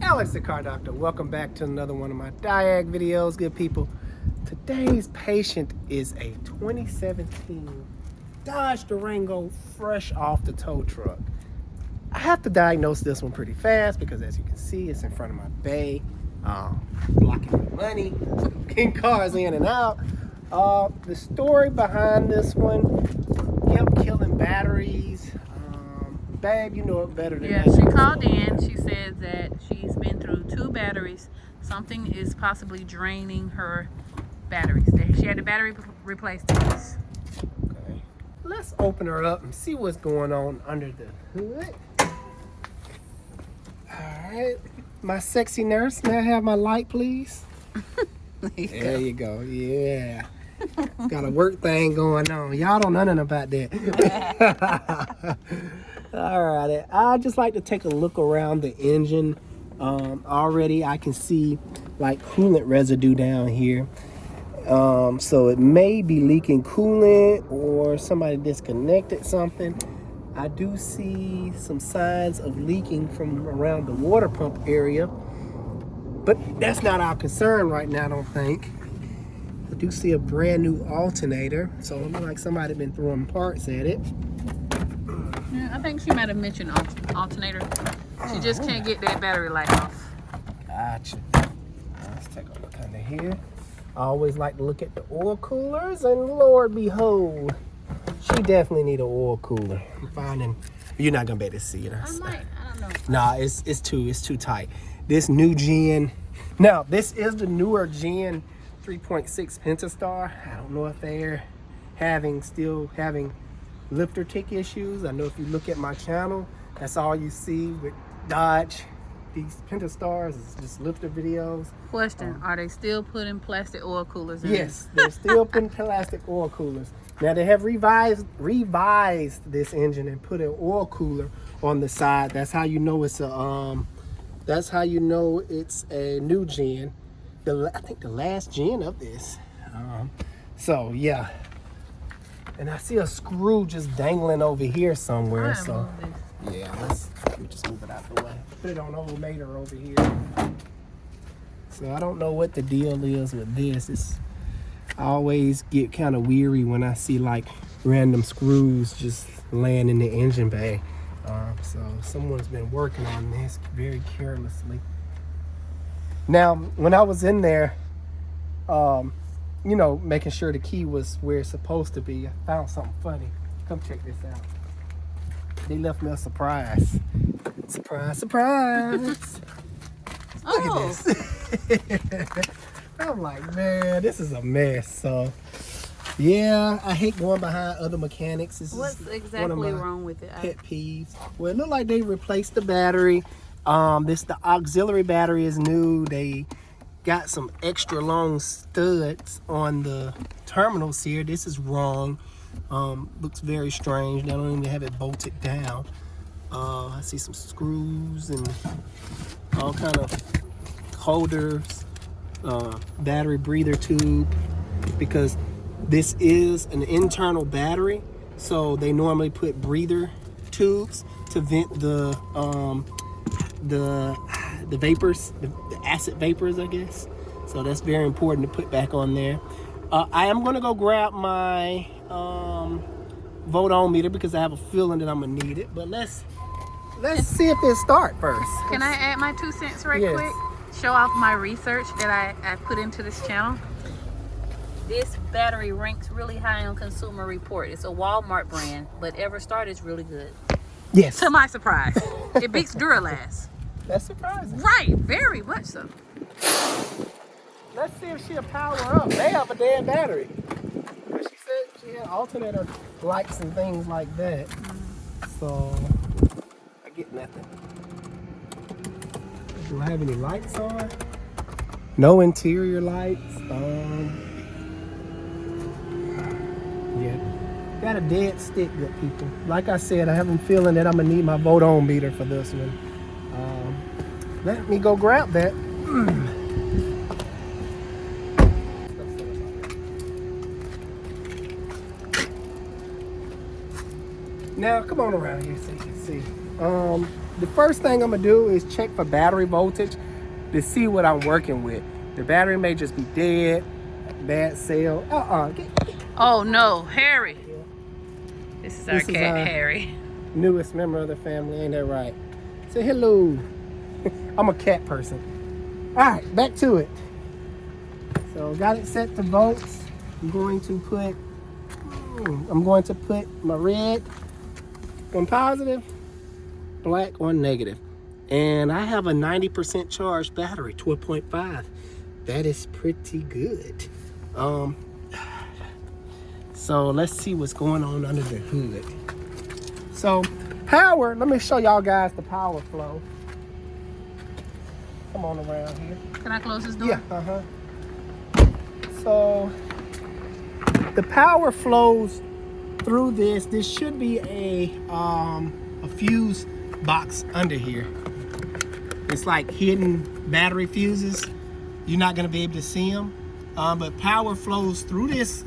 Alex the Car Doctor. Welcome back to another one of my Diag videos, good people. Today's patient is a 2017 Dodge Durango fresh off the tow truck. I have to diagnose this one pretty fast because as you can see, it's in front of my bay, blocking the money, getting cars in and out. The story behind this one, kept killing batteries. Babe, you know it better than yeah, that. she called in. She said that she's been through 2 batteries. Something is possibly draining her batteries. She had the battery replaced twice. Okay. Let's open her up and see what's going on under the hood. Alright. My sexy nurse, may I have my light, please? There you go. Yeah. Got a work thing going on. Y'all don't know nothing about that. Alrighty, I just like to take a look around the engine. Already I can see like coolant residue down here. So it may be leaking coolant or somebody disconnected something. I do see some signs of leaking from around the water pump area, but that's not our concern right now, I don't think. I do see a brand new alternator, so it looks like somebody been throwing parts at it. Yeah, I think she might have mentioned alternator. She just can't get that battery light off. Gotcha. Let's take a look under here. I always like to look at the oil coolers, and Lord behold, she definitely need an oil cooler. I'm finding you're not gonna be able to see it. I might. I don't know. Nah, it's too tight. This new gen. Now this is the newer gen 3.6 Pentastar. I don't know if they're still having lifter tick issues. I know if you look at my channel, that's all you see with Dodge. These Pentastars is just lifter videos. Question: are they still putting plastic oil coolers in? Yes, they're still putting plastic oil coolers. Now they have revised this engine and put an oil cooler on the side. That's how you know it's a new gen. I think the last gen of this. So yeah. And I see a screw just dangling over here somewhere. So yeah, let's just move it out the way. Put it on old Mater over here. So I don't know what the deal is with this. I always get kind of weary when I see like random screws just laying in the engine bay. So someone's been working on this very carelessly. Now, when I was in there, you know, making sure the key was where it's supposed to be, I found something funny. Come check this out. They left me a surprise. Surprise, surprise. Look at this. I'm like, man, this is a mess. So, yeah, I hate going behind other mechanics. What's exactly wrong with it? Pet peeves. Well, it looked like they replaced the battery. The auxiliary battery is new. They got some extra long studs on the terminals here. This is wrong. Looks very strange. They don't even have it bolted down. I see some screws and all kind of holders, battery breather tube, because this is an internal battery, so they normally put breather tubes to vent the vapors, the acid vapors, I guess. So that's very important to put back on there. I am going to go grab my voltometer because I have a feeling that I'm gonna need it. But let's see if it start first. Can I add my 2 cents right quick? Show off my research that I put into this channel. This battery ranks really high on Consumer Report. It's a Walmart brand, but EverStart is really good. Yes. To my surprise, it beats Duralast. That's surprising. Right, very much so. Let's see if she'll power up. They have a dead battery. But she said she had alternator lights and things like that. So I get nothing. Do I have any lights on? No interior lights. Yeah. Got a dead stick, good people. Like I said, I have a feeling that I'm gonna need my voltometer for this one. Let me go grab that. Now, come on around here so you can see. the first thing I'm gonna do is check for battery voltage to see what I'm working with. The battery may just be dead, bad cell. Oh no, Harry. This is our cat, Harry. Newest member of the family, ain't that right? Say hello. I'm a cat person. All right, back to it. So got it set to volts. I'm going to put my red on positive, black on negative. And I have a 90% charged battery, 12.5. That is pretty good. So let's see what's going on under the hood. So power, let me show y'all guys the power flow. Come on around here. Can I close this door? Yeah, So the power flows through this. This should be a fuse box under here. It's like hidden battery fuses. You're not gonna be able to see them, but power flows through this,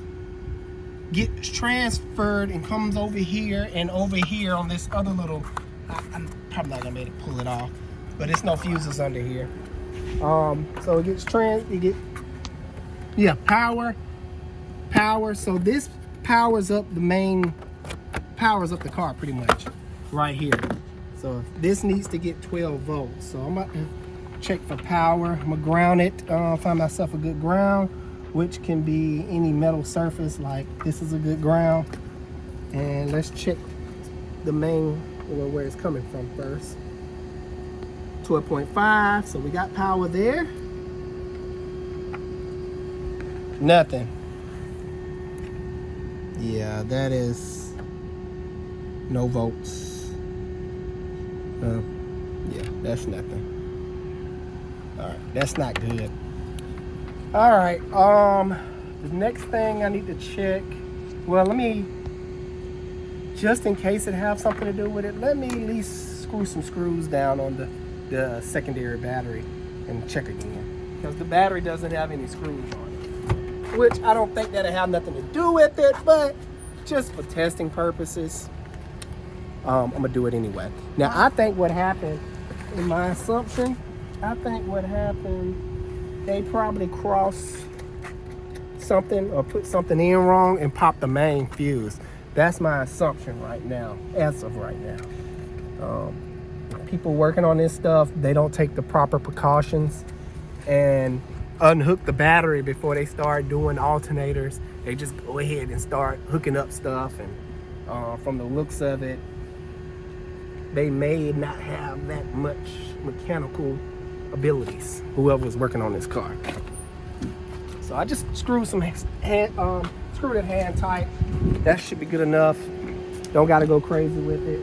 gets transferred and comes over here and over here on this other little, I'm probably not gonna be able to pull it off, but it's no fuses under here. So it gets power. So this powers up powers up the car pretty much right here. So this needs to get 12 volts. So I'm about to check for power. I'm gonna ground it, find myself a good ground, which can be any metal surface. Like this is a good ground. And let's check the main, where it's coming from first. 12.5, so we got power there. Nothing. Yeah, that is no volts. Yeah, that's nothing. All right, that's not good. All right, the next thing I need to check, well, let me, just in case it have something to do with it, let me at least screw some screws down on the secondary battery and check again, because the battery doesn't have any screws on it, which I don't think that'll have nothing to do with it, but just for testing purposes, I'm gonna do it anyway. Now, I think what happened, in my assumption, they probably crossed something or put something in wrong and popped the main fuse. That's my assumption right now, as of right now. People working on this stuff, they don't take the proper precautions and unhook the battery before they start doing alternators. They just go ahead and start hooking up stuff, and from the looks of it, they may not have that much mechanical abilities, whoever was working on this car. So I just screwed some screwed it hand tight. That should be good enough. Don't gotta go crazy with it.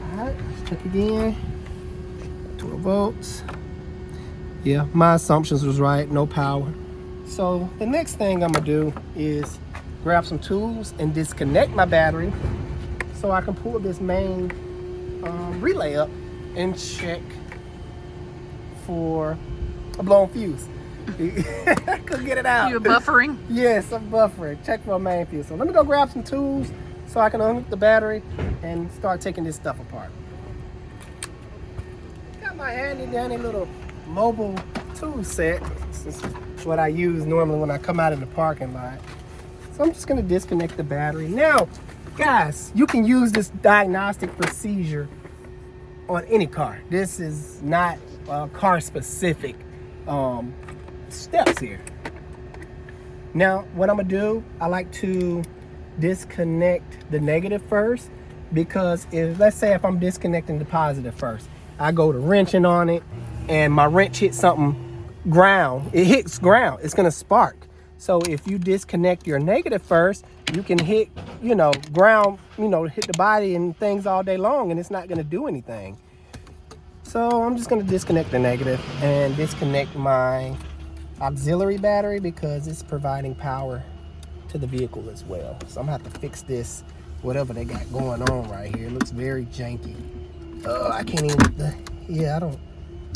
All right, let's check again. 12 volts. Yeah, my assumptions was right, no power. So the next thing I'm gonna do is grab some tools and disconnect my battery so I can pull this main relay up and check for a blown fuse. I couldn't get it out. You're buffering? Yes, I'm buffering. Check for a main fuse. So let me go grab some tools so I can unhook the battery and start taking this stuff apart. Got my handy dandy little mobile tool set. This is what I use normally when I come out in the parking lot. So I'm just gonna disconnect the battery. Now, guys, you can use this diagnostic procedure on any car. This is not car specific steps here. Now, what I'm gonna do, I like to disconnect the negative first, because let's say if I'm disconnecting the positive first, I go to wrenching on it and my wrench hits something ground, it hits ground, it's gonna spark. So if you disconnect your negative first, you can hit, ground, hit the body and things all day long, and it's not gonna do anything. So I'm just gonna disconnect the negative and disconnect my auxiliary battery, because it's providing power to the vehicle as well. So I'm gonna have to fix this, whatever they got going on right here. It looks very janky. Oh, I can't even,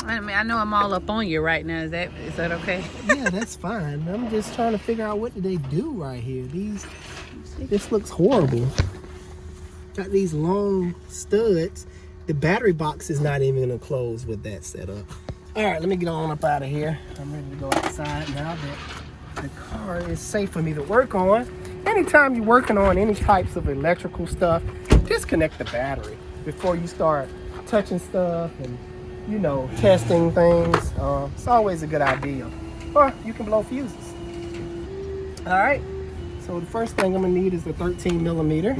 I mean, I know I'm all up on you right now. Is that okay? Yeah, that's fine. I'm just trying to figure out what do they do right here. This looks horrible. Got these long studs the battery box is not even gonna close with that setup. All right, let me get on up out of here. I'm ready to go outside now that the car is safe for me to work on. Anytime you're working on any types of electrical stuff, disconnect the battery before you start touching stuff and, you know, testing things. It's always a good idea. Or you can blow fuses. All right, so the first thing I'm gonna need is the 13 millimeter.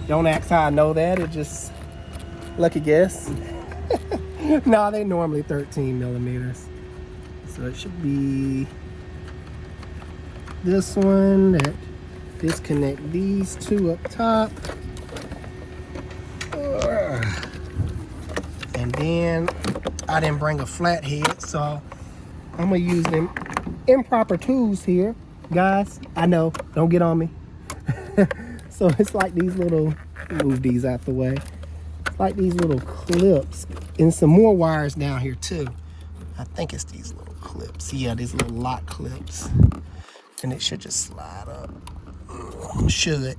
Don't ask how I know that, it just, lucky guess. No, they normally 13 millimeters. So it should be this one that disconnect these two up top. And then I didn't bring a flathead, so I'm gonna use them improper tools here. Guys, I know, don't get on me. So it's like these little, move these out the way. It's like these little clips and some more wires down here too. I think it's these little clips. Yeah, these little lock clips. And it should just slide up. Should.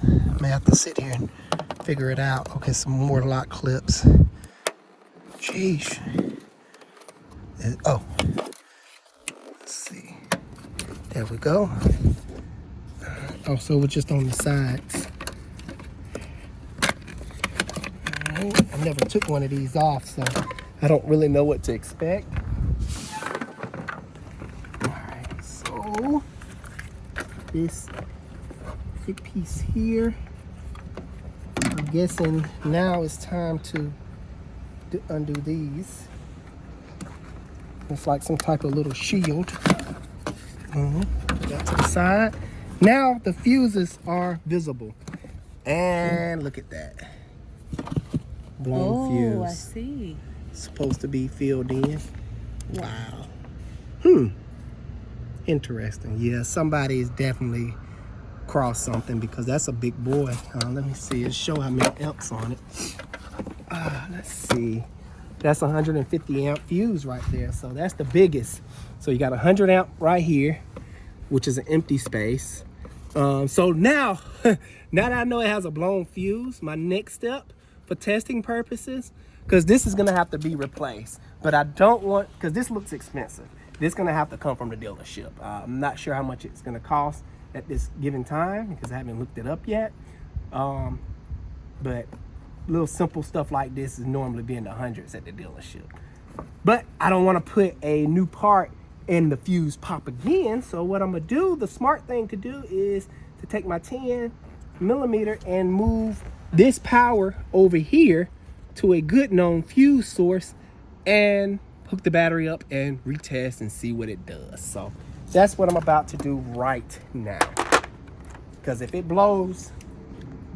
I may have to sit here and figure it out. Okay, some more lock clips. Jeez. Oh. Let's see. There we go. Oh, so we're just on the sides. Alright, I never took one of these off, so I don't really know what to expect. Alright, so this thick piece here. I'm guessing now it's time to undo these. It's like some type of little shield. Put that to the side. Now the fuses are visible. And look at that. Blown fuse. Oh, I see. Supposed to be filled in. Wow. Interesting. Yeah, somebody's definitely crossed something because that's a big boy. Let me see. It show how many amps on it. Let's see. That's 150 amp fuse right there. So that's the biggest. So you got 100 amp right here, which is an empty space. So now, now that I know it has a blown fuse, my next step for testing purposes, because this is gonna have to be replaced, but I don't want, because this looks expensive. This is gonna have to come from the dealership. I'm not sure how much it's gonna cost at this given time because I haven't looked it up yet. But little simple stuff like this is normally be in the hundreds at the dealership. But I don't want to put a new part in the fuse pop again. So what I'm gonna do, the smart thing to do is to take my 10 millimeter and move this power over here to a good known fuse source and hook the battery up and retest and see what it does. So that's what I'm about to do right now. Because if it blows,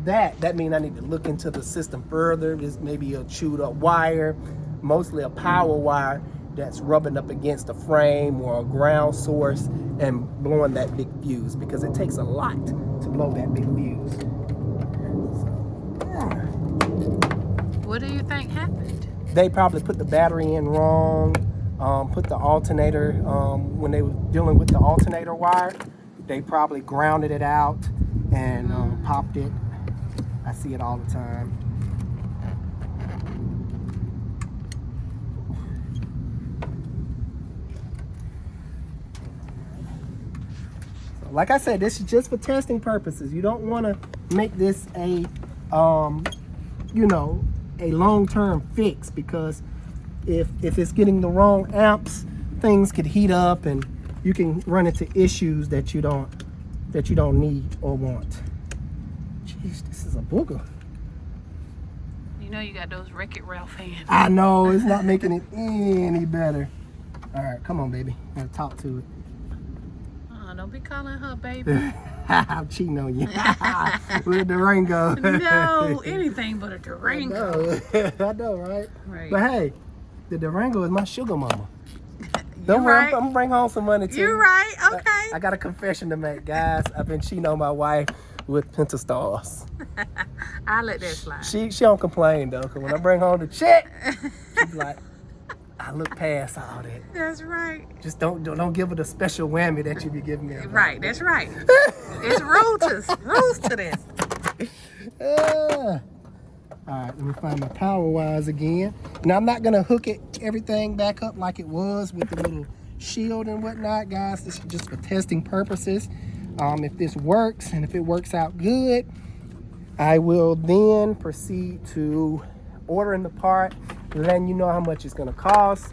that means I need to look into the system further. This may be a chewed up wire, mostly a power wire that's rubbing up against a frame or a ground source and blowing that big fuse, because it takes a lot to blow that big fuse. So, yeah. What do you think happened? They probably put the battery in wrong, put the alternator, when they were dealing with the alternator wire, they probably grounded it out and popped it. I see it all the time. So, like I said, this is just for testing purposes. You don't want to make this a, you know, a long-term fix, because if it's getting the wrong amps, things could heat up and you can run into issues that you don't need or want. Jeez, this is a booger. You know you got those Wreck-It Ralph hands. I know, it's not making it any better. All right, come on, baby. Gotta talk to it. Don't be calling her baby. I'm cheating on you. With a Durango. No, anything but a Durango. I know, right? Right. But hey, the Durango is my sugar mama. You're right. I'm gonna bring home some money too. You're right. Okay. I got a confession to make, guys. I've been cheating on my wife with Pentastars. I'll let that slide. She don't complain though, because when I bring home the check, she's like, I look past all that. That's right. Just don't give her the special whammy that you be giving me. Right. That's right. It's rules to this. All right, let me find my power wires again. Now, I'm not gonna hook everything back up like it was with the little shield and whatnot, guys. This is just for testing purposes. If this works, and if it works out good, I will then proceed to ordering the part, letting you know how much it's gonna cost.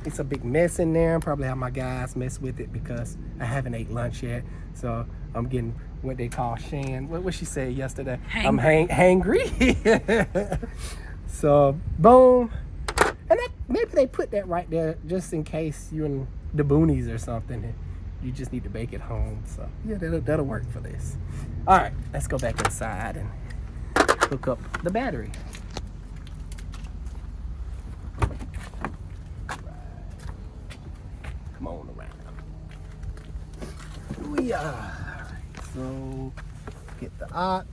It's a big mess in there. Probably have my guys mess with it because I haven't ate lunch yet. So I'm getting what they call Shan. What she said yesterday? I'm hangry. So boom. And maybe they put that right there just in case you're in the boonies or something and you just need to bake it home. So yeah, that'll work for this. All right, let's go back inside and hook up the battery. Come on around. Booyah. All right, so get the aux.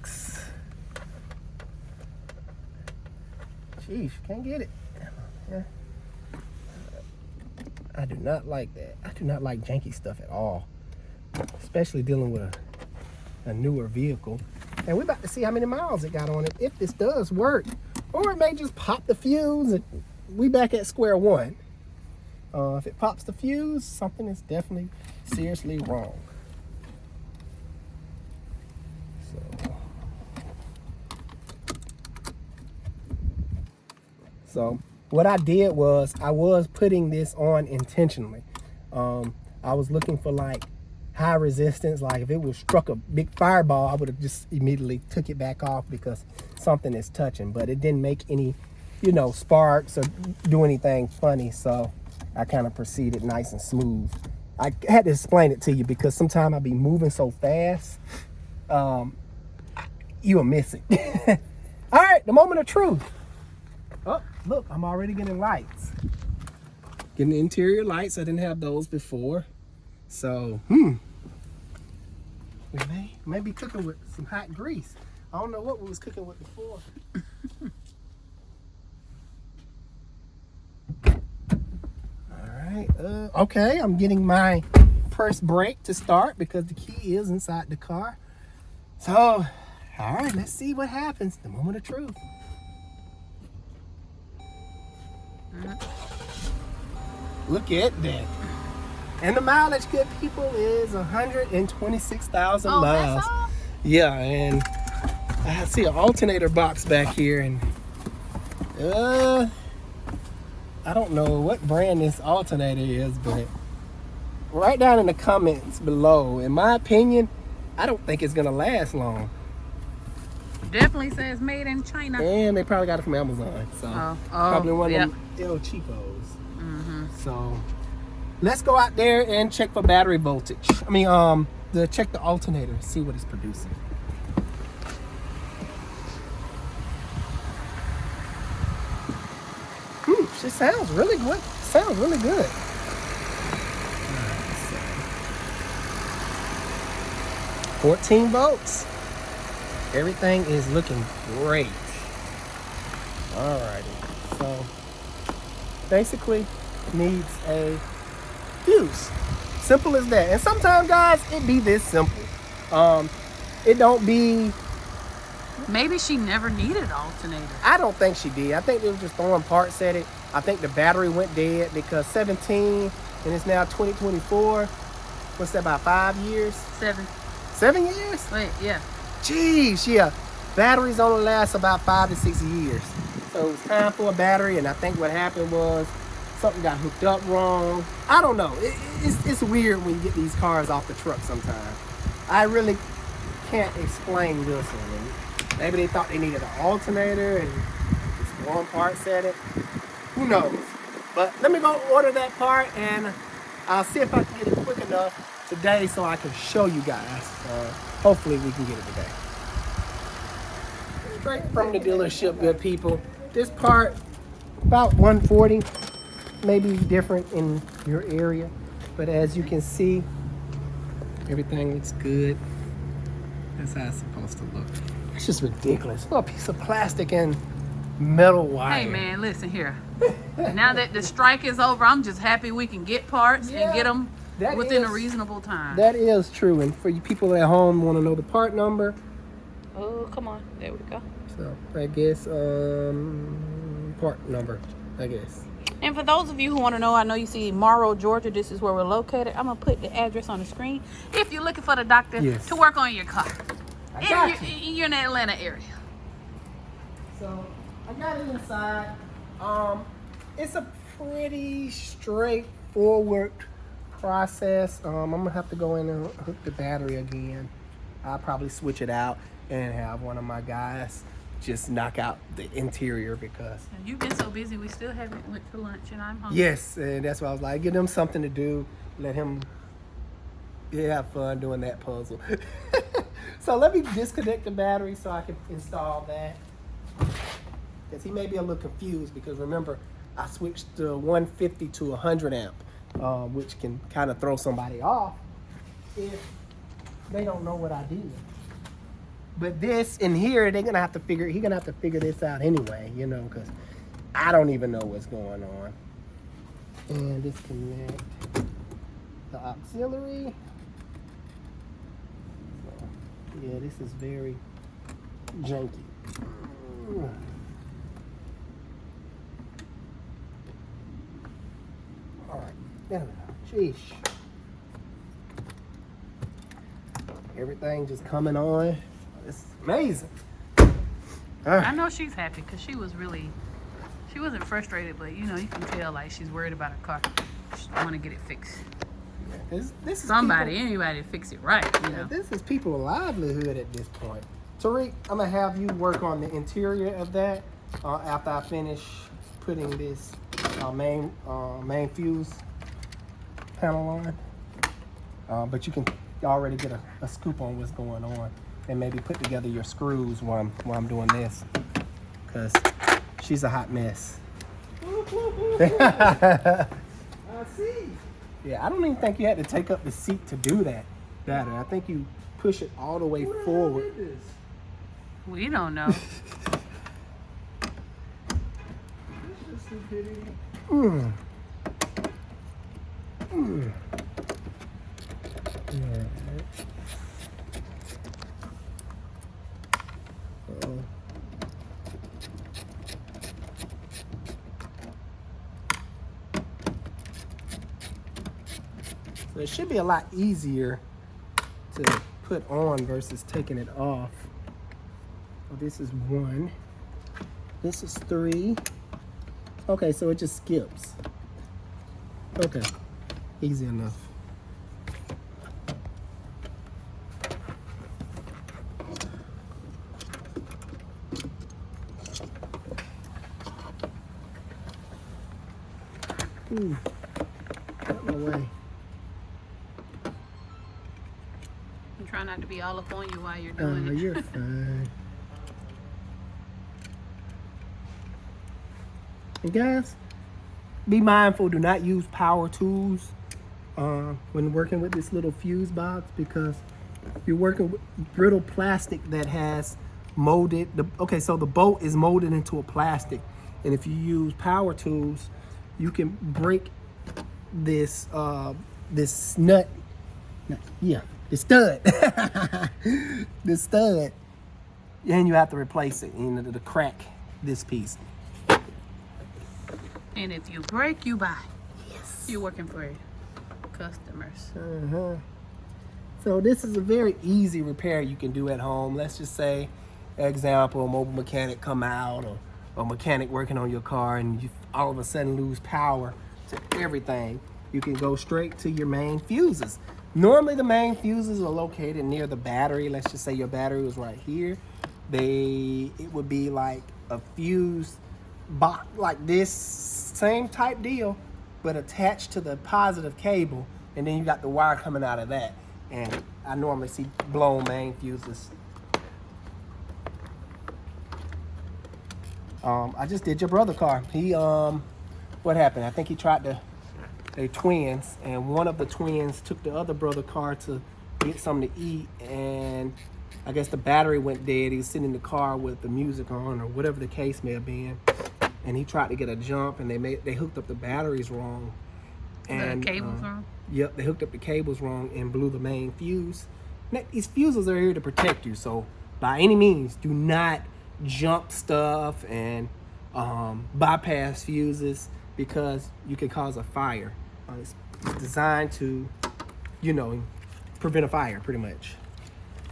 Jeez, can't get it. Yeah. I do not like that. I do not like janky stuff at all, especially dealing with a newer vehicle. And we're about to see how many miles it got on it, if this does work. Or it may just pop the fuse and we back at square one. If it pops the fuse, something is definitely seriously wrong. So what I did was I was putting this on intentionally. I was looking for like high resistance, like if it was struck a big fireball, I would have just immediately took it back off because something is touching, but it didn't make any, sparks or do anything funny. So I kind of proceeded nice and smooth. I had to explain it to you because sometimes I'll be moving so fast, you'll miss it. All right, the moment of truth. Oh, look, I'm already getting lights. Getting interior lights. I didn't have those before. So, we may be cooking with some hot grease. I don't know what we was cooking with before. All right. Okay, I'm getting my press brake to start because the key is inside the car. So, all right, let's see what happens. The moment of truth. Look at that. And the mileage, good people, is 126,000 miles. That's all? Yeah, and I see an alternator box back here, and I don't know what brand this alternator is, but write down in the comments below. In my opinion, I don't think it's gonna last long. Definitely says made in China. And they probably got it from Amazon, so probably one of them El Chicos. So let's go out there and check for battery voltage. Check the alternator, see what it's producing. It sounds really good. Sounds really good. 14 volts. Everything is looking great. Alrighty. So basically needs a fuse. Simple as that. And sometimes, guys, it be this simple. It don't be. Maybe she never needed an alternator. I don't think she did. I think they were just throwing parts at it. I think the battery went dead because 17 and it's now 2024. What's that, about 5 years? 7. 7 years? Wait, yeah. Jeez, yeah. Batteries only last about 5 to 6 years. So it was time for a battery, and I think what happened was something got hooked up wrong. I don't know. It's weird when you get these cars off the truck sometimes. I really can't explain this one. Maybe they thought they needed an alternator and just throwing parts at it. Who knows? But let me go order that part, and I'll see if I can get it quick enough today so I can show you guys. Hopefully we can get it today. Straight from the dealership, good people. This part, about 140, maybe different in your area, but as you can see, everything looks good. That's how it's supposed to look. It's just ridiculous. What a piece of plastic and metal wire. Hey man, listen here. Now that the strike is over, I'm just happy we can get parts and get them within a reasonable time. That is true. And for you people at home want to know the part number. Oh, come on. There we go. So I guess part number, I guess. And for those of you who want to know, I know you see Morrow, Georgia. This is where we're located. I'm going to put the address on the screen if you're looking for the doctor to work on your car. You're in the Atlanta area. So I got it inside. It's a pretty straightforward process. I'm going to have to go in and hook the battery again. I'll probably switch it out and have one of my guys just knock out the interior because you've been so busy. We still haven't went to lunch, and I'm hungry. Yes, and that's why I was like, give them something to do. Let him have fun doing that puzzle. So let me disconnect the battery so I can install that. Because he may be a little confused because remember, I switched the 150 to 100 amp, which can kind of throw somebody off if they don't know what I did. But this in here, he's gonna have to figure this out anyway, you know, because I don't even know what's going on. And disconnect the auxiliary. So, yeah, this is very janky. All right, there we go. Sheesh. Everything just coming on. It's amazing. I know she's happy because she wasn't frustrated, but you know, you can tell like she's worried about her car. She want to get it fixed. Yeah, this is anybody to fix it right, you know. This is people's livelihood at this point. Tariq, I'm gonna have you work on the interior of that after I finish putting this main fuse panel on. But you can already get a scoop on what's going on and maybe put together your screws while I'm doing this, because she's a hot mess. I see. Yeah, I don't even think you had to take up the seat to do that battery. I think you push it all the way forward. We don't know. Yeah. So it should be a lot easier to put on versus taking it off. Oh, this is 1. This is 3. Okay, so it just skips. Okay, easy enough. Out my way. I'm trying not to be all up on you while you're doing it. You're fine. And guys, be mindful. Do not use power tools when working with this little fuse box, because you're working with brittle plastic that has molded. So the bolt is molded into a plastic, and if you use power tools, you can break this this nut. Yeah, the stud. The stud, and you have to replace it. You know, to crack this piece. And if you break, you buy. Yes. You're working for customers. So this is a very easy repair you can do at home. Let's just say, example, a mobile mechanic come out, or a mechanic working on your car, and you all of a sudden lose power to everything. You can go straight to your main fuses. Normally the main fuses are located near the battery. Let's just say your battery was right here. It would be like a fuse box like this, same type deal, but attached to the positive cable, and then you got the wire coming out of that. And I normally see blown main fuses. I just did your brother's car. He what happened? I think he tried they're twins, and one of the twins took the other brother's car to get something to eat, and I guess the battery went dead. He was sitting in the car with the music on, or whatever the case may have been, and he tried to get a jump, and they hooked up the batteries wrong. And the cables wrong? Yep, they hooked up the cables wrong and blew the main fuse. Now, these fuses are here to protect you, so by any means, do not jump stuff and bypass fuses because you can cause a fire. It's designed to, you know, prevent a fire pretty much.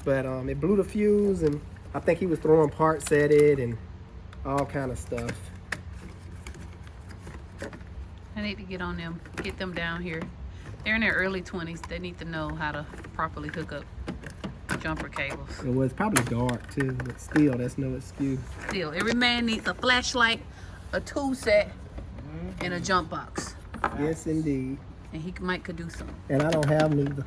But it blew the fuse, and I think he was throwing parts at it and all kind of stuff. I need to get on them, get them down here. They're in their early 20s. They need to know how to properly hook up jumper cables. It was probably dark too, but still, that's no excuse. Still, every man needs a flashlight, a tool set, and a jump box. Yes, indeed. And he could do something. And I don't have neither.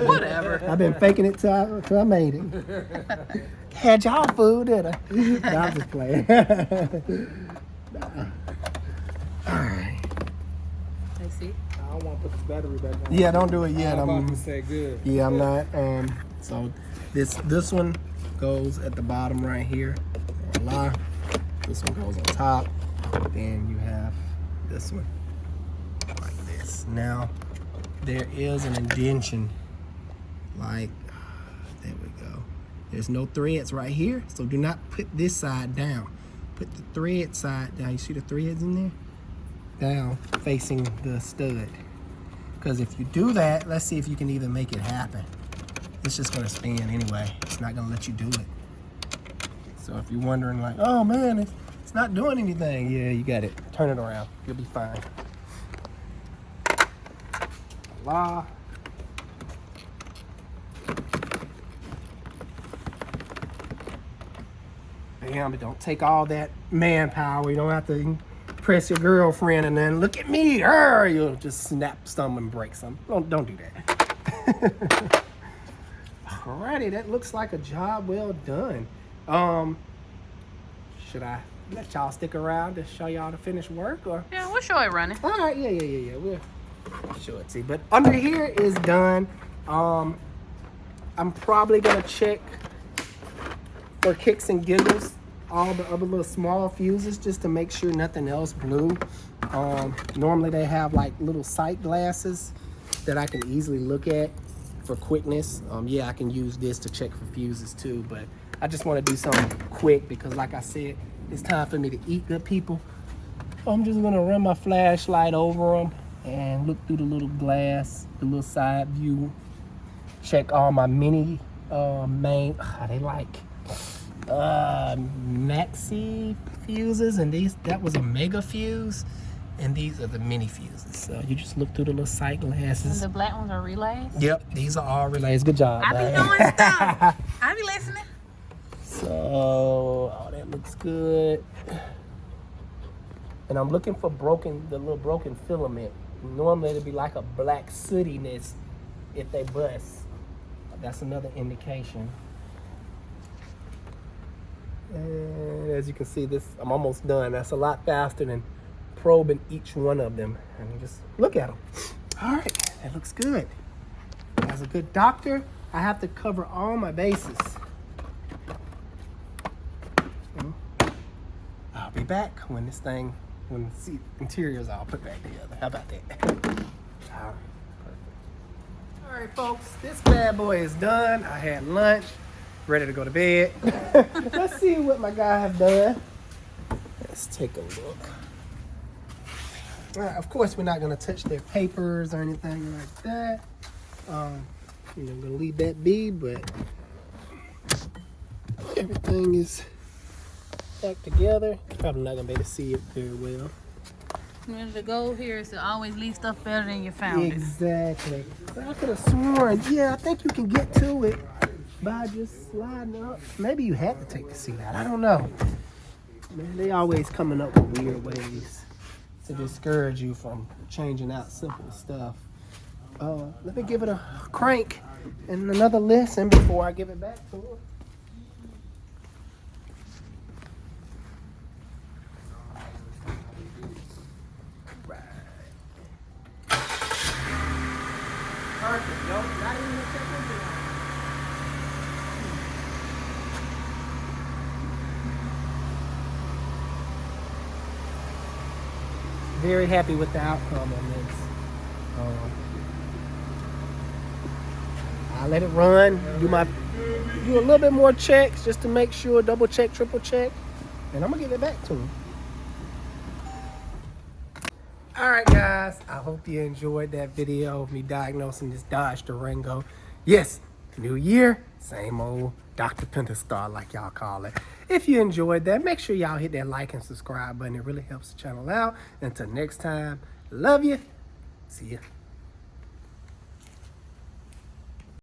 Whatever. I've been faking it till I made it. Had y'all food, did I? No, I'm just playing. All right. Let's see. I don't want to put this battery back on. Yeah, don't do it yet. I'm about to say good. Yeah, I'm not. So this one goes at the bottom right here. Voila. This one goes on top. Then you have this one like this. Now there is an indentation. Like there we go. There's no threads right here, so do not put this side down. Put the thread side down. You see the threads in there? Down, facing the stud. Because if you do that, let's see if you can even make it happen. It's just gonna spin anyway. It's not gonna let you do it. So if you're wondering like, oh man, it's not doing anything. Yeah, you got it. Turn it around. You'll be fine. Voila. Bam, but don't take all that manpower. You don't have to press your girlfriend and then look at me, you'll just snap some and break some. Don't do that. Alrighty, that looks like a job well done. Should I let y'all stick around to show y'all the finished work, or? Yeah, we'll show it running. All right, yeah. We'll show it to you. But under here is done. I'm probably gonna check for kicks and giggles all the other little small fuses just to make sure nothing else blew. Normally they have like little sight glasses that I can easily look at for quickness. Yeah, I can use this to check for fuses too, but I just want to do something quick because like I said, it's time for me to eat, good people. I'm just gonna run my flashlight over them and look through the little glass, the little side view, check all my mini main, they like maxi fuses, and that was a mega fuse, and these are the mini fuses. So you just look through the little sight glasses. And the black ones are relays? Yep, these are all relays. Good job. I be doing stuff. I be listening. So, oh, that looks good. And I'm looking for the little broken filament. Normally it'd be like a black sootiness if they bust. That's another indication. And as you can see, I'm almost done. That's a lot faster than probing each one of them. And you just look at them. All right, that looks good. As a good doctor, I have to cover all my bases. I'll be back when the seat interiors all put back together. How about that? All right, perfect. All right, folks, this bad boy is done. I had lunch, ready to go to bed. Let's see what my guy have done. Let's take a look. All right, of course, we're not gonna touch their papers or anything like that. I'm gonna leave that be, but everything is back together. Probably not gonna be able to see it very well. The goal here is to always leave stuff better than you found it. Exactly. So I could have sworn, yeah, I think you can get to it by just sliding up. Maybe you had to take the seat out. I don't know. Man, they always coming up with weird ways to discourage you from changing out simple stuff. Let me give it a crank and another listen before I give it back to her. Perfect, yo. Not even a check engine light. Very happy with the outcome on this. I let it run, do my do a little bit more checks just to make sure, double check, triple check, and I'm gonna get it back to him. All right, guys, I hope you enjoyed that video of me diagnosing this Dodge Durango. Yes, new year, same old Dr. Pentastar, like y'all call it. If you enjoyed that, make sure y'all hit that like and subscribe button. It really helps the channel out. Until next time, love you. See ya.